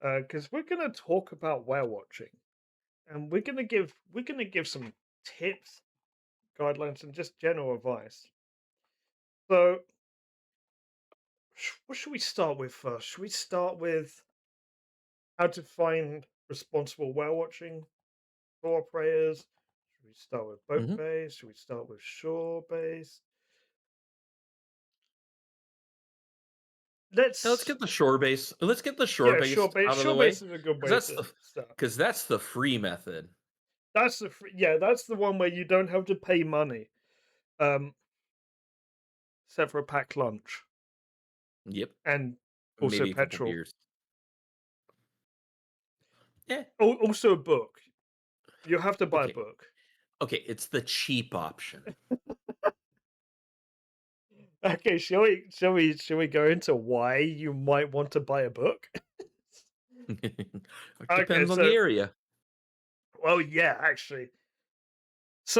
because we're gonna talk about whale watching, and we're gonna give some tips, guidelines, and just general advice. So, what should we start with first? Should we start with how to find responsible whale watching for operators? Should we start with boat Hmm. base? Should we start with shore base? Let's Let's get the shore base. Let's get the shore Yeah, shore based base. out of the Shore way, base is a good because way to start. that's the free method. That's the one where you don't have to pay money, um, except for a packed lunch Yep, and also maybe a couple petrol. beers. Yeah. Also a book. You have to buy a Okay. book. Okay. It's the cheap option. Okay, shall we go into why you might want to buy a book? It Okay, depends on the so area. well, yeah, actually.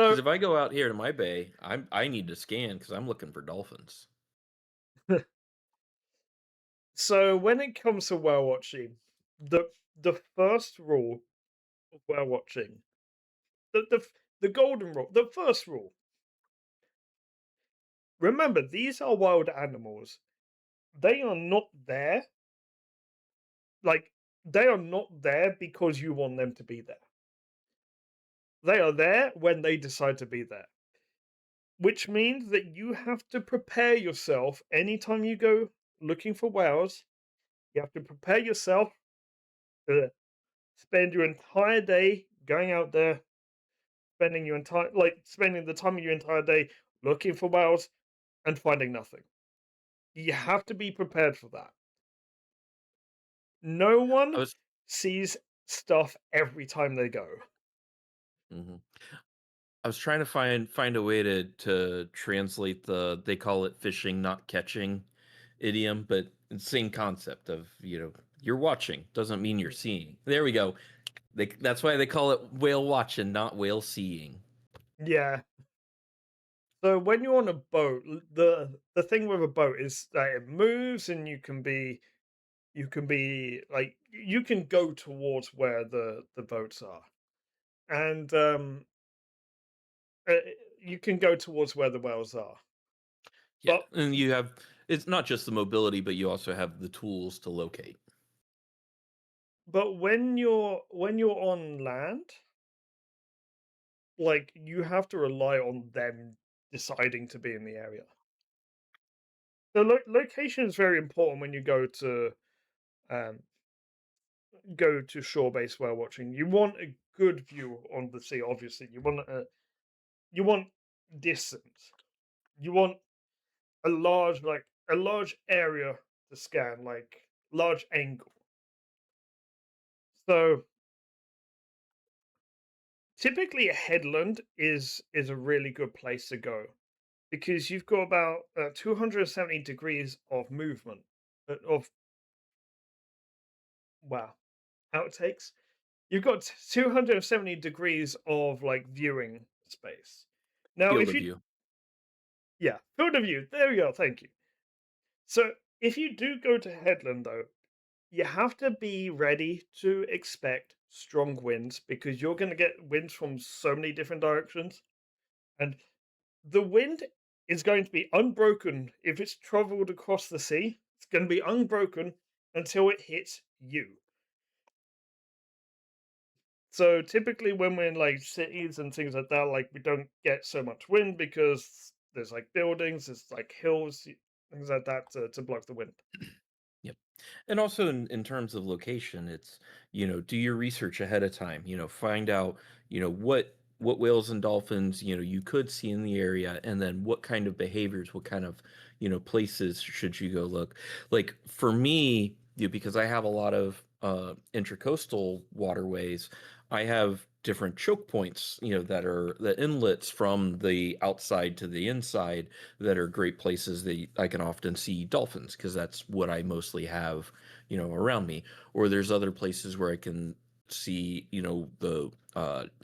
Because So if I go out here to my bay, I need to scan because I'm looking for dolphins. so when it comes to whale watching, the first rule of whale watching, the golden rule, the first rule. Remember, these are wild animals. They are not there, like they are not there because you want them to be there. They are there when they decide to be there. Which means that you have to prepare yourself anytime you go looking for whales. You have to prepare yourself to spend your entire day going out there, spending the time of your entire day looking for whales and finding nothing. You have to be prepared for that. No I one was. sees stuff every time they go. Mhm. I was trying to find a way to translate they call it fishing, not catching idiom, but it's the same concept of, you're watching doesn't mean you're seeing. There we go. That's why they call it whale watching, not whale seeing. Yeah. So when you're on a boat, the thing with a boat is that it moves and you can go towards where the boats are. And you can go towards where the whales are. Yeah, But and it's not just the mobility, but you also have the tools to locate. when you're on land, like you have to rely on them deciding to be in the area. So location is very important when you um go to shore based whale watching. You want a good view on the sea. Obviously, you want distance. You want a large area to scan, like large angle. So typically, a headland is a really good place to go because you've got about 270 degrees of movement of wow outtakes. You've got 270 degrees of like viewing space. Now, Field if of you view. yeah, field of view. There we go. Thank you. So if you do go to headland though, you have to be ready to expect strong winds because you're going to get winds from so many different directions. And the wind is going to be unbroken if it's traveled across the sea. It's going to be unbroken until it hits you. So typically, when we're in like cities and things like that, like we don't get so much wind because there's like buildings, there's like hills, things like that to block the wind. Yep. And also in terms of location, it's, do your research ahead of time, find out, what whales and dolphins, you could see in the area, and then what kind of behaviors, what kind of, places should you go look. Like for me, because I have a lot of intracoastal waterways, I have different choke points, that are the inlets from the outside to the inside that are great places that I can often see dolphins because that's what I mostly have, around me. Or there's other places where I can see, the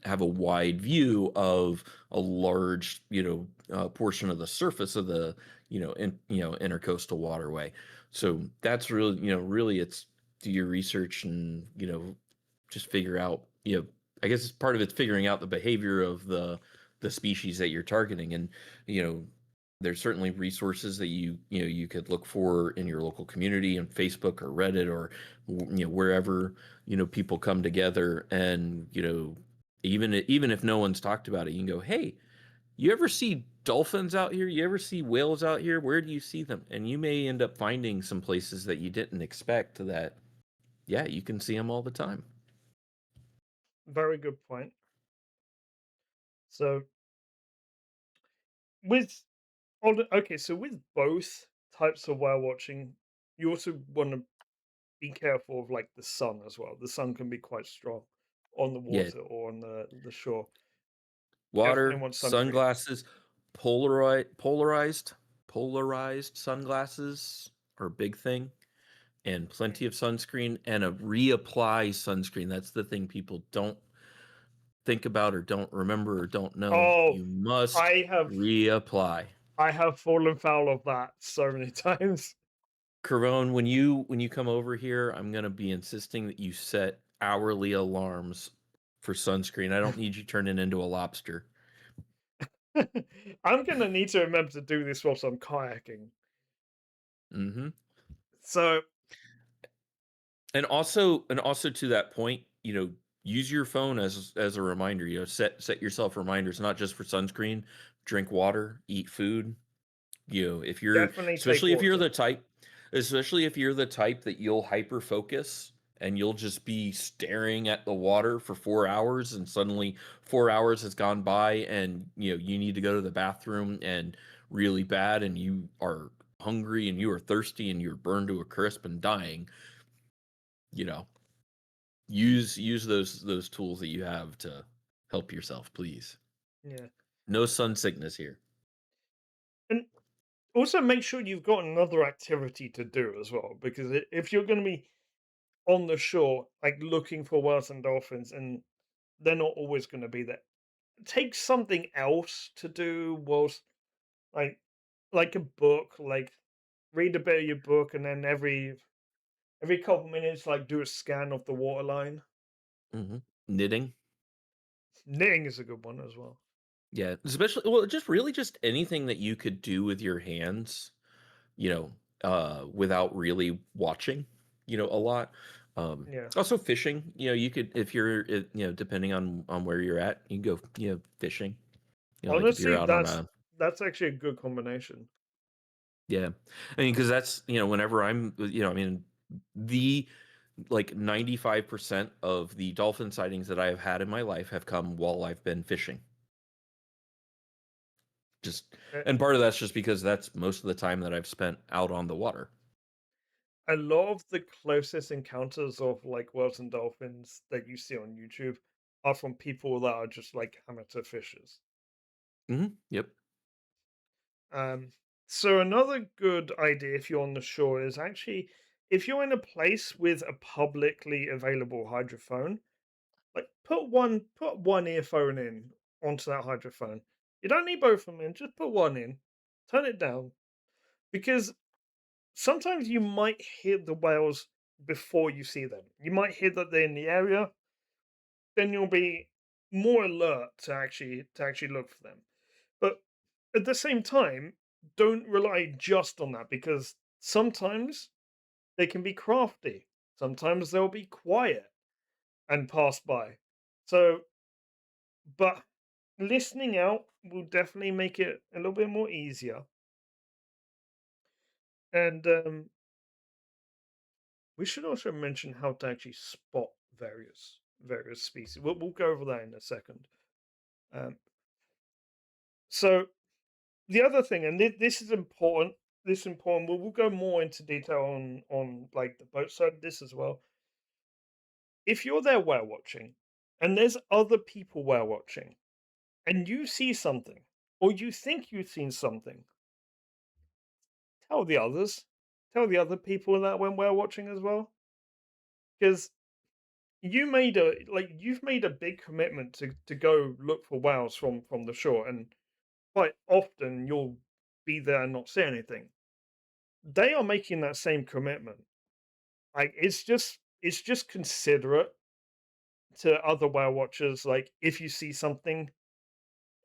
have a wide view of a large, portion of the surface of the, intercoastal waterway. So that's really, really it's do your research and, just figure out, I guess it's part of it's figuring out the behavior of the species that you're targeting. And, you know, there's certainly resources that you could look for in your local community and Facebook or Reddit or wherever, people come together and, even if no one's talked about it, you can go, "Hey, you ever see dolphins out here? You ever see whales out here? Where do you see them?" And you may end up finding some places that you didn't expect that, yeah, you can see them all the time. Very good point. So with okay, so with both types of whale watching, you also want to be careful of like the sun as well. The sun can be quite strong on the Yeah, water or on the shore. Definitely water, want sunscreen. sunglasses, polarized sunglasses are a big thing, and Mm. plenty of sunscreen and a reapply sunscreen. That's the thing people don't think about or don't remember or don't know. Oh, You must I have reapply. I have fallen foul of that so many times. Carone, when you come over here, I'm gonna be insisting that you set hourly alarms for sunscreen. I don't need you turning into a lobster. I'm gonna need to remember to do this whilst I'm kayaking. Mhm. So And also to that point, use your phone as a reminder. Set yourself reminders, not just for sunscreen. Drink water, eat food. If you're definitely take especially if you're water. the type especially if you're the type that you'll hyper focus and you'll just be staring at the water for 4 hours, and suddenly 4 hours has gone by, and you need to go to the bathroom and really bad, and you are hungry and you are thirsty and you're burned to a crisp and dying, you know use those tools that you have to help yourself, please. Yeah. No sun sickness here. And also make sure you've got another activity to do as well, because if you're going to be on the shore, like looking for whales and dolphins, and they're not always going to be there, take something else to do whilst, like, a book, like read a bit of your book, and then every couple minutes, like do a scan of the waterline. Knitting. Knitting is a good one as well. Yeah, especially, well, just really just anything that you could do with your hands, without really watching, a lot. Yeah. Also fishing, you could, if you're, depending on where you're at, you can go, fishing. Like if you're Honestly, out on that's a, that's actually a good combination. yeah, I mean, because that's, whenever the like 95% of the dolphin sightings that I have had in my life have come while I've been fishing. Just Uh, and part of that's just because that's most of the time that I've spent out on the water. a lot of the closest encounters of like whales and dolphins that you see on YouTube are from people that are just like amateur fishers. Yep. Um, so another good idea if you're on the shore is actually, if you're in a place with a publicly available hydrophone, like put one earphone in onto that hydrophone. You don't need both of them in, just put one in, turn it down, because sometimes you might hear the whales before you see them. You might hear that they're in the area, then you'll be more alert to actually look for them. But at the same time, don't rely just on that, because sometimes they can be crafty. Sometimes they'll be quiet and pass by. So, but listening out will definitely make it a little bit more easier. And we should also mention how to actually spot various species. We'll go over that in a second. Um, so the other thing, and this is important. This is important. We'll go more into detail on like the boat side of this as well. If you're there whale watching, and there's other people whale watching, and you see something, or you think you've seen something, tell the others. Tell the other people that went whale watching as well, because you've made a big commitment to go look for whales from the shore, and quite often you'll be there and not see anything. They are making that same commitment. Like it's just considerate to other whale watchers. Like if you see something,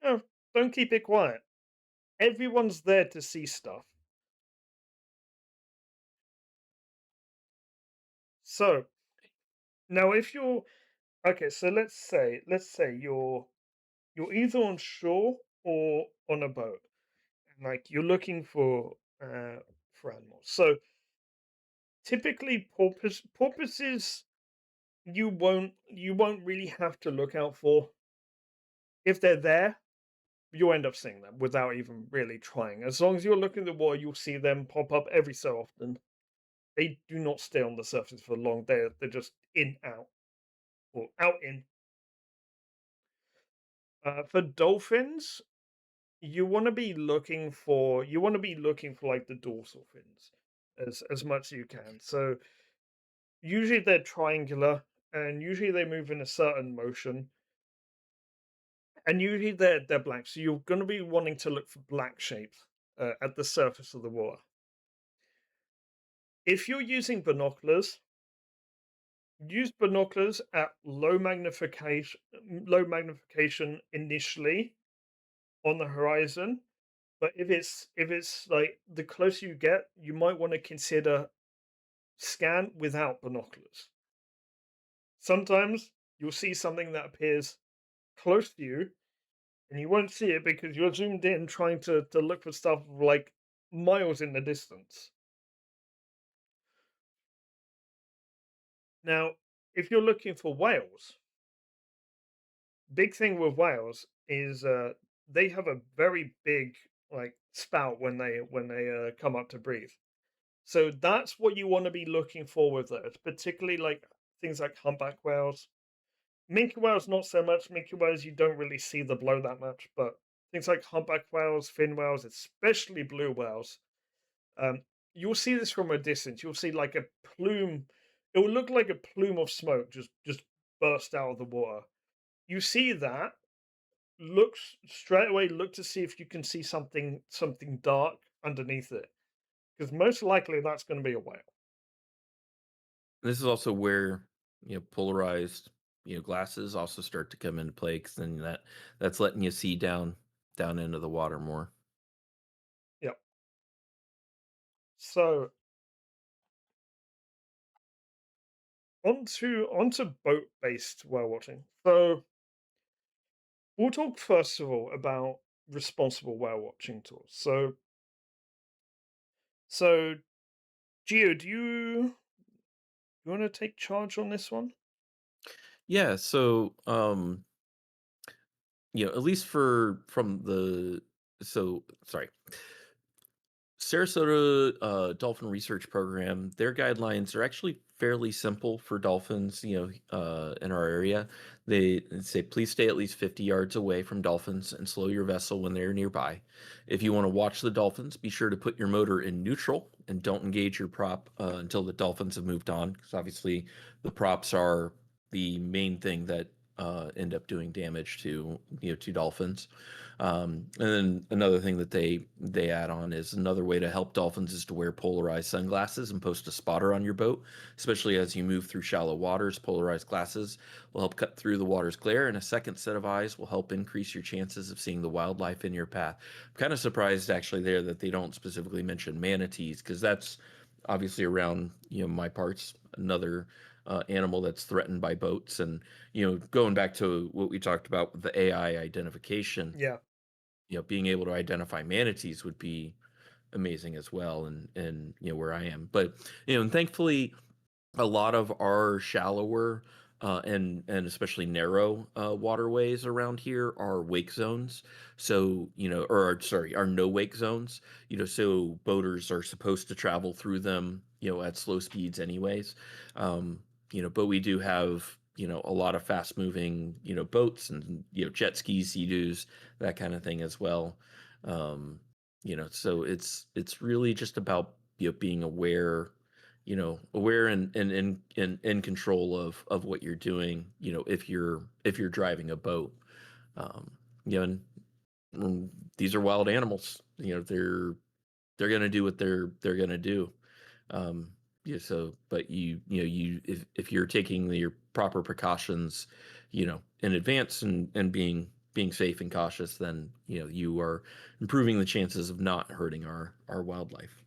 oh, don't keep it quiet. Everyone's there to see stuff. So now, if you're okay, so let's say you're either on shore or on a boat, and like you're looking for animals. So typically, porpoises you won't really have to look out for. If they're there, you'll end up seeing them without even really trying. As long as you're looking at the water, you'll see them pop up every so often. They do not stay on the surface for long. They're just in out or out in. For dolphins, you want to be looking for like the dorsal fins as much as you can. So usually they're triangular, and usually they move in a certain motion, and usually they're black. So you're going to be wanting to look for black shapes at the surface of the water. If you're using binoculars, use binoculars at low magnification initially on the horizon. But if it's like the closer you get, you might want to consider scan without binoculars. Sometimes you'll see something that appears close to you, and you won't see it because you're zoomed in trying to look for stuff like miles in the distance. Now, if you're looking for whales, big thing with whales is they have a very big like spout when they come up to breathe. So that's what you want to be looking for with those, particularly like things like humpback whales. Minke whales, not so much. Minke whales, you don't really see the blow that much, but things like humpback whales, fin whales, especially blue whales, um, you'll see this from a distance. You'll see like a plume. It will look like a plume of smoke just burst out of the water. You see that, straight away. Look to see if you can see something dark underneath it, because most likely that's going to be a whale. This is also where, polarized, glasses also start to come into play, because then that's letting you see down into the water more. Yep. So onto boat based whale watching. So we'll talk first of all about responsible whale watching tools. So Gio, do you want to take charge on this one? Yeah, so, at least for from the so sorry. Sarasota Dolphin Research Program, their guidelines are actually fairly simple for dolphins, in our area. They say please stay at least 50 yards away from dolphins and slow your vessel when they're nearby. If you want to watch the dolphins, be sure to put your motor in neutral and don't engage your prop until the dolphins have moved on, because obviously the props are the main thing that end up doing damage to dolphins. And then another thing that they add on is another way to help dolphins is to wear polarized sunglasses and post a spotter on your boat, especially as you move through shallow waters. Polarized glasses will help cut through the water's glare, and a second set of eyes will help increase your chances of seeing the wildlife in your path. I'm kind of surprised actually there that they don't specifically mention manatees, because that's obviously around my parts, another animal that's threatened by boats. And going back to what we talked about with the AI identification, Yeah, being able to identify manatees would be amazing as well, and where I am. But and thankfully a lot of our shallower and especially narrow waterways around here are wake zones. So or sorry, are no wake zones. So boaters are supposed to travel through them, at slow speeds anyways. But we do have a lot of fast moving boats and jet skis, sea-doos, that kind of thing as well. um so it's really just about being aware, aware and in control of what you're doing, if you're driving a boat. Um, and these are wild animals. They're gonna do what they're gonna do. Um, Yeah, so but you if you're taking your proper precautions, in advance and being safe and cautious, then, you are improving the chances of not hurting our wildlife.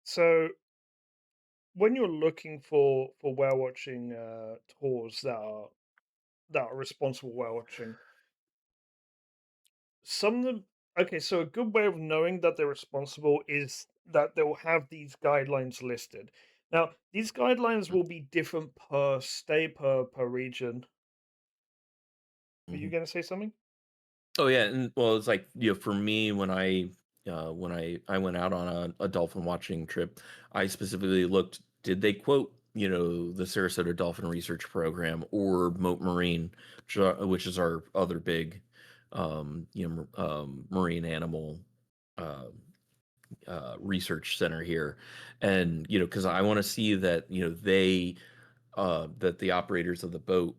So when you're looking for whale watching tours that are responsible whale watching, some of them, okay, so a good way of knowing that they're responsible is that they'll have these guidelines listed. Now, these guidelines will be different per state, per region. Were you Mhm. going to say something? Oh yeah, and well, it's like, for me when I went out on a dolphin watching trip, I specifically looked, did they quote, the Sarasota Dolphin Research Program or Moat Marine, which is our other big marine animal uh, research center here. And because I want to see that, that the operators of the boat,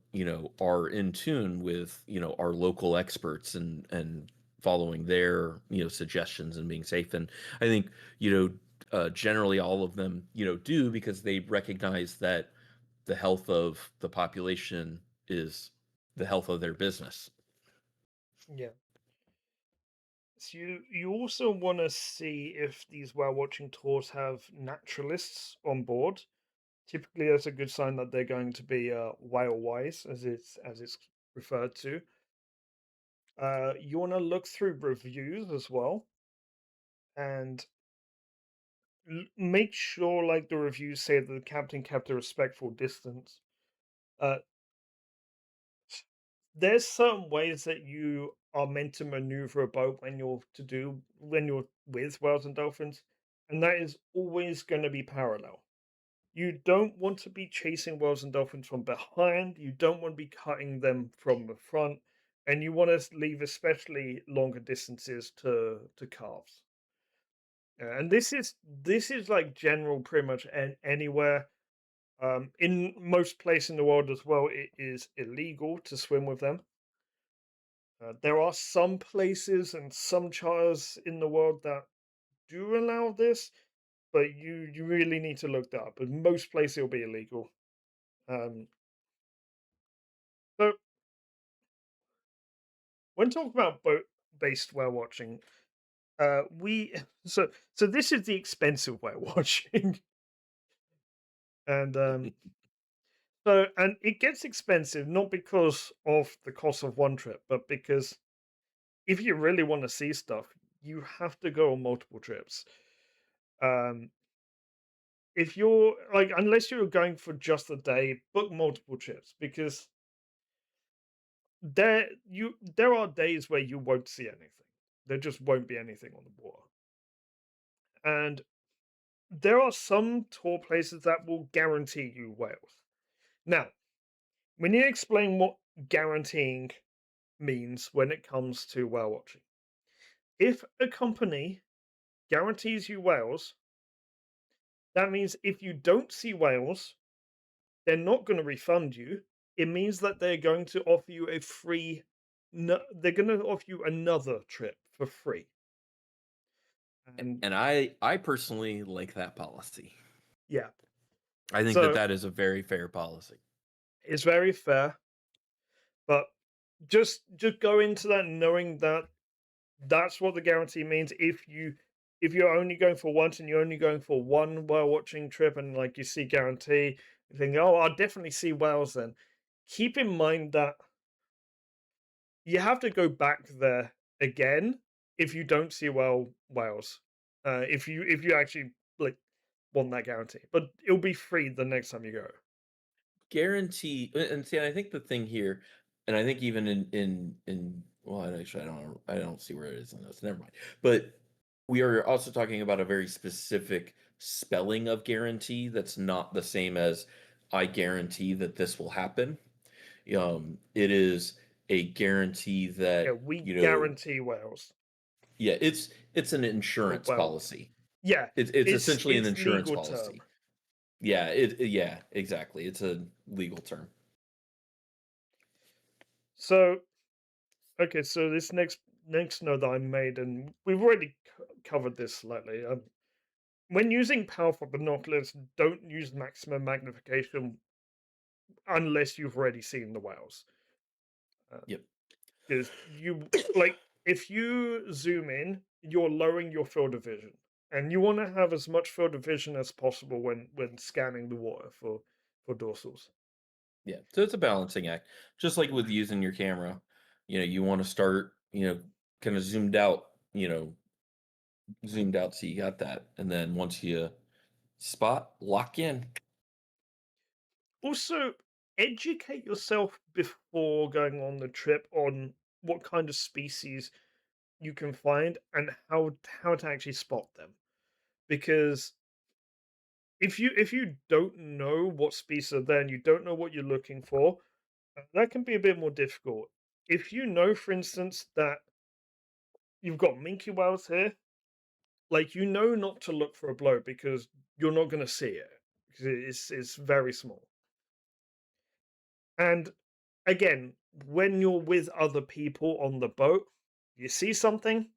are in tune with, our local experts and following their, suggestions and being safe. And I think, generally all of them, do, because they recognize that the health of the population is the health of their business. Yeah. So you also want to see if these whale watching tours have naturalists on board. Typically, that's a good sign that they're going to be whale wise, as it's referred to. You want to look through reviews as well, and make sure like the reviews say that the captain kept a respectful distance. Uh, there's certain ways that you are meant to maneuver a boat when you're with whales and dolphins, and that is always going to be parallel. You don't want to be chasing whales and dolphins from behind. You don't want to be cutting them from the front, and you want to leave especially longer distances to calves. And this is like general pretty much anywhere. In most places in the world as well, it is illegal to swim with them. There are some places and some charters in the world that do allow this, but you really need to look that up. But most places it'll be illegal. Um, so when talking about boat-based whale watching, we so this is the expensive whale watching, and it gets expensive not because of the cost of one trip, but because if you really want to see stuff, you have to go on multiple trips. Um, if you're like, unless you're going for just a day, book multiple trips because there are days where you won't see anything. There just won't be anything on the water, and there are some tour places that will guarantee you whales. Now, we need to explain what guaranteeing means when it comes to whale watching. If a company guarantees you whales, that means if you don't see whales, they're not going to refund you. It means that they're going to offer you a free, no, they're going to offer you another trip for free. And And I personally like that policy. yeah, I think that so that is a very fair policy. it's very fair, but just go into that knowing that that's what the guarantee means. If you're only going for once and you're only going for one whale watching trip and like you see guarantee, you think, oh, I'll definitely see whales then. Keep in mind that you have to go back there again if you don't see whales. If you actually like want that guarantee. But it'll be free the next time you go. Guarantee and see, I think the thing here, and I think even in well, actually, I don't see where it is in this. Never mind. But we are also talking about a very specific spelling of guarantee that's not the same as I guarantee that this will happen. It is a guarantee Yeah, that, we guarantee whales. yeah, it's an insurance Well, policy. yeah, It's essentially an it's insurance legal term. policy. Yeah, exactly. It's a legal term. So okay, so this next note that I made, and we've already covered this slightly. when using powerful binoculars, don't use maximum magnification unless you've already seen the whales. Yep. Because you like if you zoom in, you're lowering your field of vision, and you want to have as much field of vision as possible when scanning the water for dorsals. Yeah. So it's a balancing act. Just like with using your camera, you want to start, kind of zoomed out so you got that. And then once you spot, lock in. Also, educate yourself before going on the trip on what kind of species you can find and how to actually spot them. Because if you don't know what species are there and you don't know what you're looking for, that can be a bit more difficult. If you know, for instance, that you've got minke whales here, like you know not to look for a bloat because you're not going to see it because it's very small. And again, when you're with other people on the boat, you see something,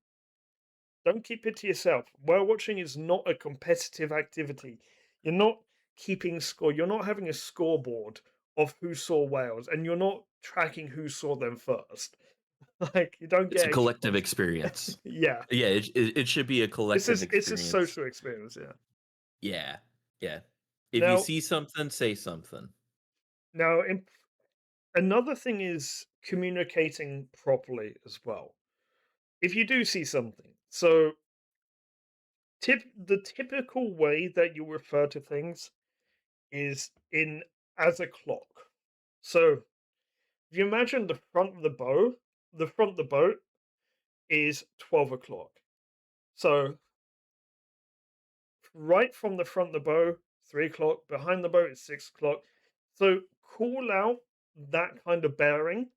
don't keep it to yourself. Whale watching is not a competitive activity. You're not keeping score. You're not having a scoreboard of who saw whales, and you're not tracking who saw them first. Like you don't It's get a extra collective points. experience. Yeah, Yeah, it should be a collective it's a experience. social experience. Yeah. Yeah, yeah. If you Now, see something, say something. now, another thing is communicating properly as well. If you do see something, so the typical way that you refer to things is in as a clock. So if you imagine the front of the boat is 12 o'clock. So right from the front of the bow, 3 o'clock, behind the boat is 6 o'clock. So call out that kind of bearing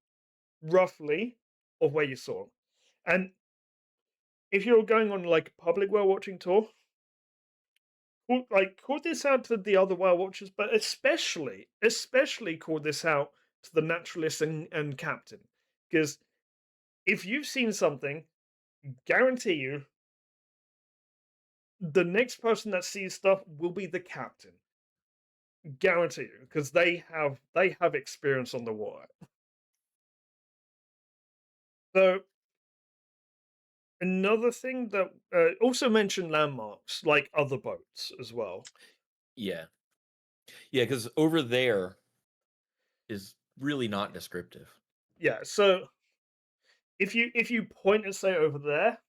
roughly of where you saw 'em. And if you're going on like a public whale watching tour, call this out to the other whale watchers, but especially call this out to the naturalist and captain. Because if you've seen something, guarantee you the next person that sees stuff will be the captain. Guarantee you, because they have experience on the water. So another thing that also mention landmarks like other boats as well. Yeah. Yeah, because over there is really not descriptive. Yeah, so if you point and say over there,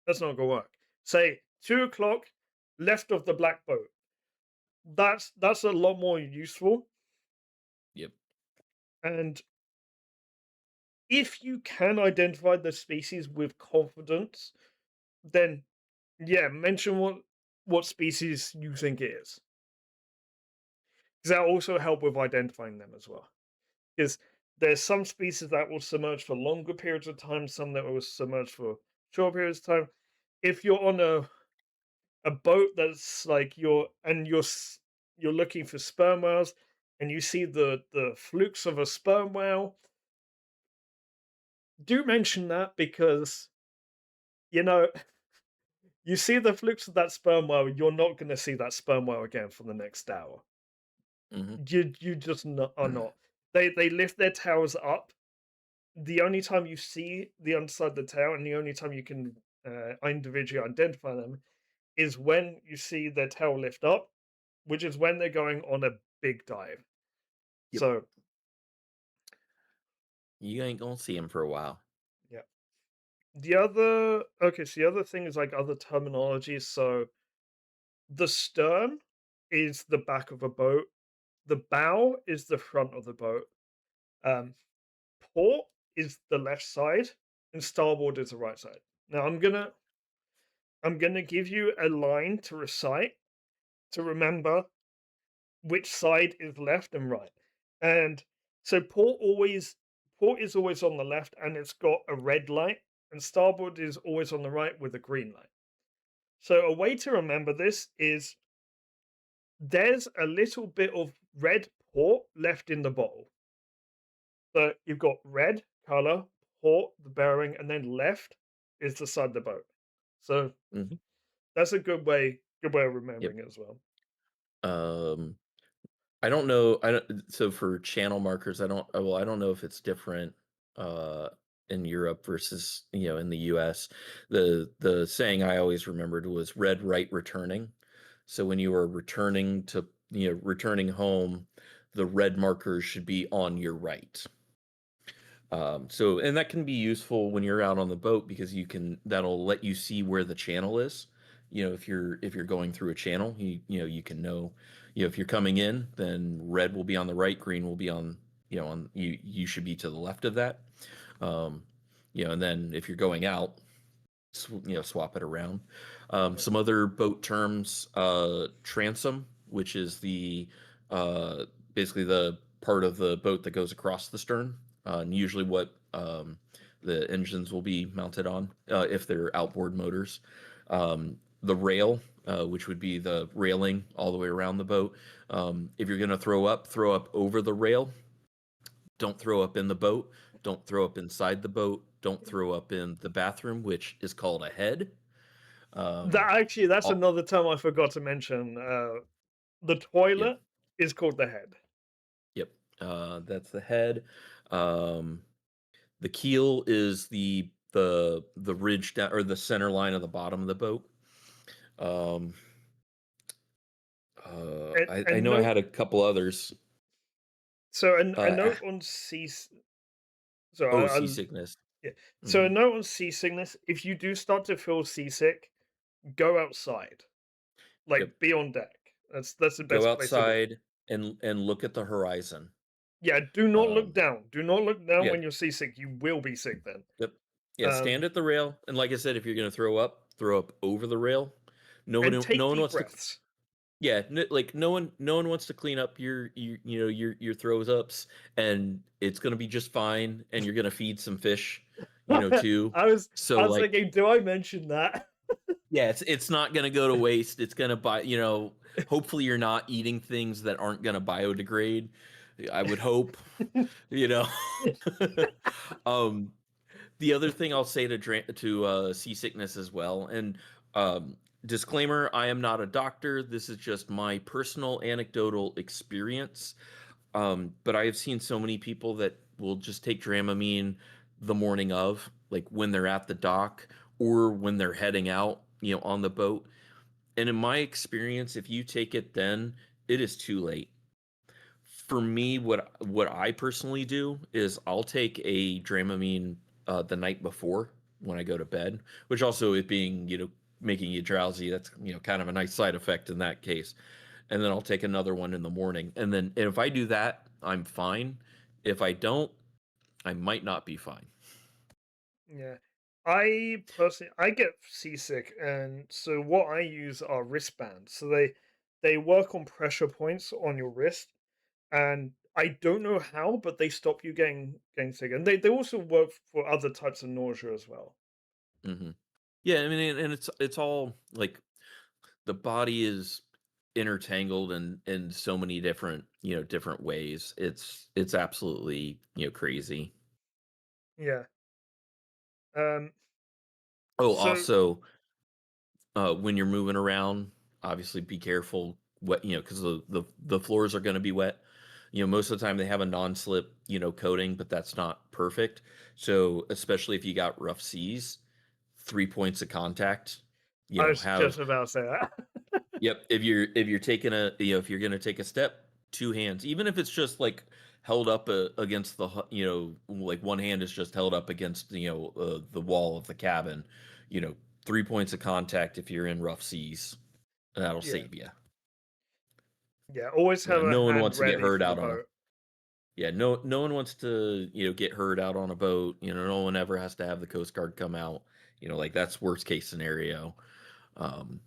that's not gonna work. Say 2 o'clock, left of the black boat. That's a lot more useful. Yep. And if you can identify the species with confidence, then yeah, mention what species you think it is. Because that also help with identifying them as well. Because there's some species that will submerge for longer periods of time, some that will submerge for short periods of time. If you're on a boat that's like you're looking for sperm whales and you see the flukes of a sperm whale, do mention that because you know you see the flukes of that sperm whale, you're not going to see that sperm whale again for the next hour. Mhm. You just are not. They lift their tails up. The only time you see the underside of the tail and the only time you can individually identify them is when you see their tail lift up, which is when they're going on a big dive. Yep. So You ain't gonna see him for a while. yeah. So the other thing is like other terminology. So the stern is the back of a boat. The bow is the front of the boat. Um, port is the left side, and starboard is the right side. Now I'm gonna give you a line to recite to remember which side is left and right. And so port is always on the left and it's got a red light, and starboard is always on the right with a green light. So a way to remember this is there's a little bit of red port left in the bottle. So you've got red color, port, the bearing, and then left is the side of the boat. So Mhm. that's a good way. Good way of Yep. remembering it as well. Um, I don't know. I don't. So for channel markers, I don't. Well, I don't know if it's different uh, in Europe versus in the U.S. The saying I always remembered was "red right returning." So when you are returning to returning home, the red markers should be on your right. And that can be useful when you're out on the boat because that'll let you see where the channel is. If you're going through a channel, you can know, if you're coming in, then red will be on the right, green will be on you should be to the left of that. Um, and then if you're going out, swap it around. Yeah. Some other boat terms, transom, which is the basically the part of the boat that goes across the stern, and usually what the engines will be mounted on if they're outboard motors. The rail, which would be the railing all the way around the boat. If you're going to throw up over the rail. Don't throw up in the boat. Don't throw up inside the boat. Don't throw up in the bathroom, which is called a head. Um, That's all, another term I forgot to mention. The yep, toilet is called the head. yep. That's the head. Um, the keel is the ridge down or the center line of the bottom of the boat. Um, I And know I note had a couple others. so a Uh, note ah- on sea. So oh, I seasickness. yeah. So Hmm. a note on seasickness. If you do start to feel seasick, go outside. Yep. Like be on deck. That's the Go best place to be. outside and look at the horizon. Yeah. Do not look Um, down. Do not look down yeah. when you're seasick. You will be sick then. Yep. Yeah, stand Um, at the rail, and like I said, if you're gonna throw up over the rail. and No take one deep wants to. breaths. Yeah, like no one wants to clean up your throws ups, and it's gonna be just fine, and you're gonna feed some fish, I too. was I So was like, thinking, do I mention that? yeah, it's not gonna go to waste. It's gonna hopefully you're not eating things that aren't gonna biodegrade. I would hope, you know. um, The other thing I'll say to seasickness as well, and disclaimer: I am not a doctor. This is just my personal anecdotal experience. But I have seen so many people that will just take Dramamine the morning of, like when they're at the dock or when they're heading out, on the boat. And in my experience, if you take it then, it is too late. For me, what I personally do is I'll take a Dramamine the night before when I go to bed, which also it being making you drowsy. That's kind of a nice side effect in that case. And then I'll take another one in the morning, and if I do that, I'm fine. If I don't, I might not be fine. Yeah. I personally I get seasick, and so what I use are wristbands. So they work on pressure points on your wrist, and I don't know how, but they stop you getting sick. And they also work for other types of nausea as well. Hmm. Yeah, I mean, and it's all like the body is intertangled in so many different ways. It's absolutely crazy. Yeah. Um Oh, so also, when you're moving around, obviously be careful what because the floors are going to be wet. Most of the time they have a non-slip coating, but that's not perfect. So especially if you got rough seas, 3 points of contact. I was Have. just about to say that. Yep, if you're taking if you're gonna take a step, two hands, even if it's just like held up against like one hand is just held up against the wall of the cabin, you know, 3 points of contact if you're in rough seas, and that'll Yeah. save you. Yeah, always have Yeah, a no one hand wants to get ready hurt for the out on a. boat. Yeah, no one wants to get hurt out on a boat. No one ever has to have the Coast Guard come out. Like that's worst case scenario, um,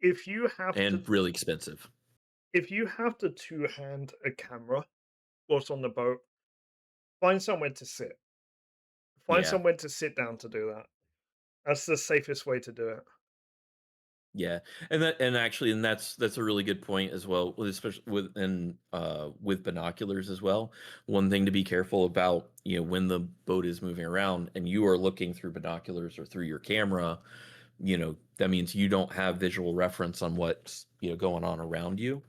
If you have to and really expensive. if you have to two-hand a camera whilst on the boat, find somewhere to sit. Find Yeah. somewhere to sit down to do that. That's the safest way to do it. Yeah, and that's a really good point as well, especially with binoculars as well. One thing to be careful about, when the boat is moving around and you are looking through binoculars or through your camera, that means you don't have visual reference on what's, going on around you.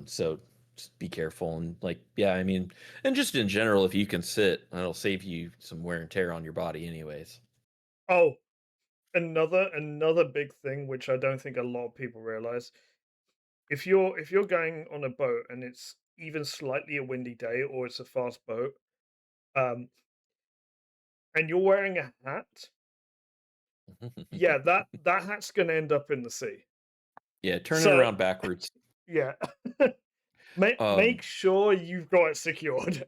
So just be careful and like, yeah, I mean, and just in general, if you can sit, it'll save you some wear and tear on your body anyways. Oh, another big thing which I don't think a lot of people realize. If you're going on a boat and it's even slightly a windy day or it's a fast boat, um, and you're wearing a hat, yeah, that hat's gonna end up in the sea. Yeah, turn it So around backwards. yeah, make Um, sure you've got it secured.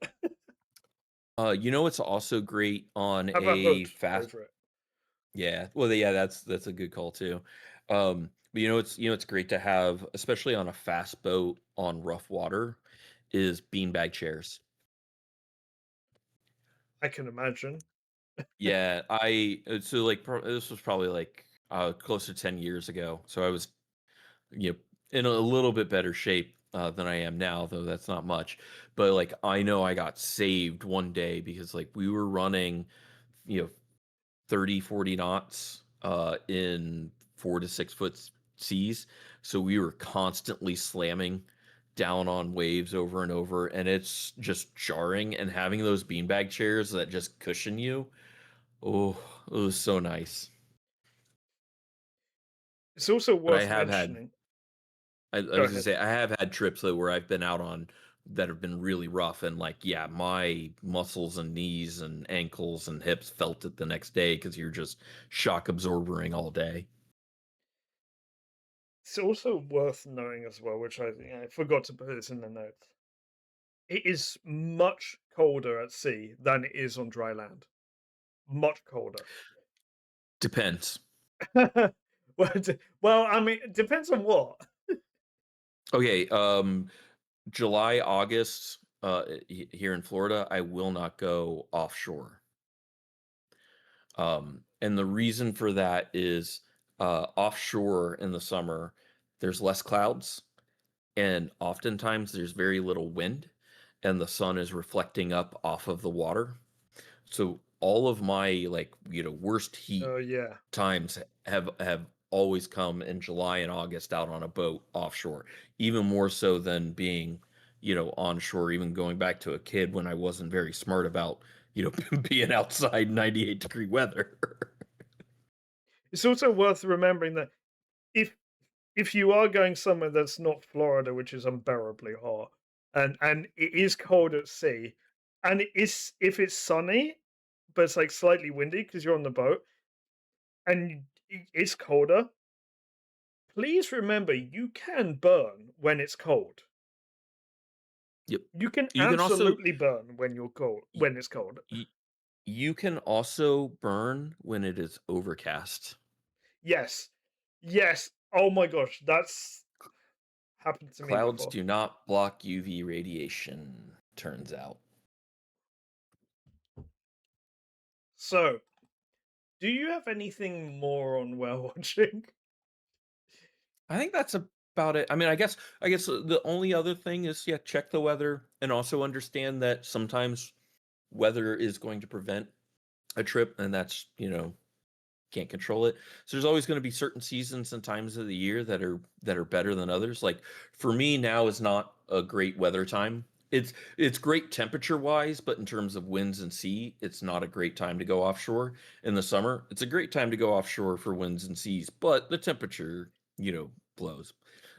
it's also great on Have a a hood fast. over it. Yeah, well, yeah, that's a good call too. But it's great to have, especially on a fast boat on rough water, is beanbag chairs. I can imagine. Yeah, so like this was probably like close to 10 years ago. So I was, you know, in a little bit better shape than I am now, though that's not much. But like I know I got saved one day because like we were running, you know, 30, 40 knots in 4 to 6 foot seas. So we were constantly slamming down on waves over and over, and it's just jarring. And having those beanbag chairs that just cushion you, oh, it was so nice. It's also But I worth have had, mentioning. I Go was gonna ahead. say, I have had trips though where I've been out on that have been really rough, and like, yeah, my muscles and knees and ankles and hips felt it the next day because you're just shock absorbering all day. It's also worth knowing as well, which I forgot to put this in the notes. It is much colder at sea than it is on dry land. Much colder. Depends. Well, I mean, it depends on what. Okay, July, August, here in Florida, I will not go offshore. And the reason for that is offshore in the summer, there's less clouds, and oftentimes there's very little wind, and the sun is reflecting up off of the water. So all of my like, worst heat Oh yeah. times have always come in July and August out on a boat offshore, even more so than being, onshore, even going back to a kid when I wasn't very smart about, being outside 98-degree weather. It's also worth remembering that if if you are going somewhere that's not Florida, which is unbearably hot, and it is cold at sea, and it is if it's sunny, but it's like slightly windy because you're on the boat, and it's colder. Please remember, you can burn when it's cold. Yep. You can You can also absolutely burn when you're cold y- when it's cold. y- you can also burn when it is overcast. Yes. Yes. Oh my gosh, that's happened to me Clouds before. do not block UV radiation, turns out. So, do you have anything more on whale watching? I think that's about it. I mean, I guess the only other thing is, yeah, check the weather and also understand that sometimes weather is going to prevent a trip, and that's, can't control it. So there's always going to be certain seasons and times of the year that are better than others. Like for me, now is not a great weather time. It's great temperature wise, but in terms of winds and sea, it's not a great time to go offshore in the summer. It's a great time to go offshore for winds and seas, but the temperature, blows.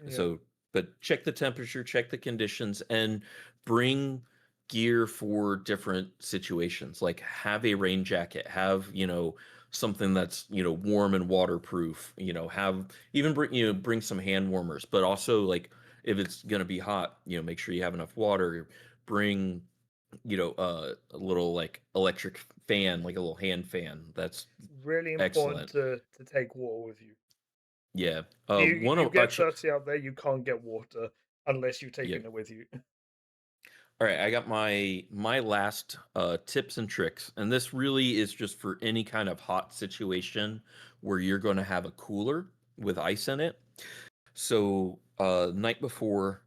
Yeah. So, but check the temperature, check the conditions, and bring gear for different situations. Like have a rain jacket, have, something that's, warm and waterproof, have even bring some hand warmers, but also like if it's going to be hot, make sure you have enough water. Bring, a little like electric fan, like a little hand fan. That's It's really important excellent. to take water with you. Yeah. If One you of get actually, thirsty out there, you can't get water unless you've yeah. taken it with you. All right, I got my last tips and tricks, and this really is just for any kind of hot situation where you're going to have a cooler with ice in it. So, night before,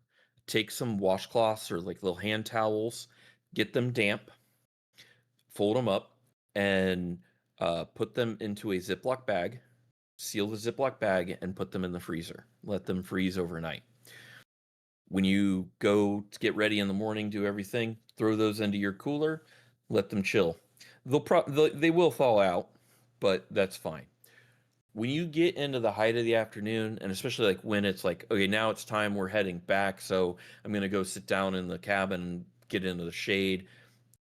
take some washcloths or like little hand towels, get them damp, fold them up, and put them into a Ziploc bag. seal the Ziploc bag, and put them in the freezer. Let them freeze overnight. When you go to get ready in the morning, do everything, throw those into your cooler, let them chill. They will thaw out, but that's fine. When you get into the height of the afternoon, and especially like when it's like, okay, now it's time, we're heading back, so I'm gonna go sit down in the cabin and get into the shade.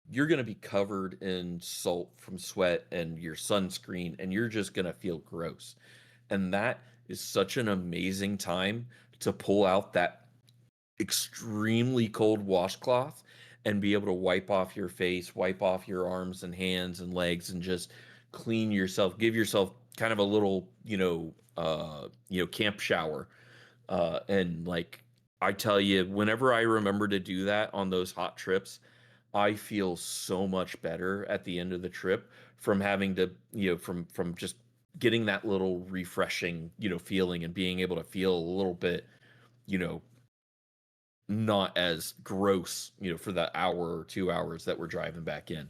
You're gonna be covered in salt from sweat and your sunscreen, and you're just gonna feel gross. And that is such an amazing time to pull out that extremely cold washcloth and be able to wipe off your face, wipe off your arms and hands and legs, and just clean yourself, give yourself kind of a little, camp shower. And like I tell you, whenever I remember to do that on those hot trips, I feel so much better at the end of the trip from having to, from just getting that little refreshing, feeling and being able to feel a little bit, you know, not as gross, for the hour or 2 hours that we're driving back in.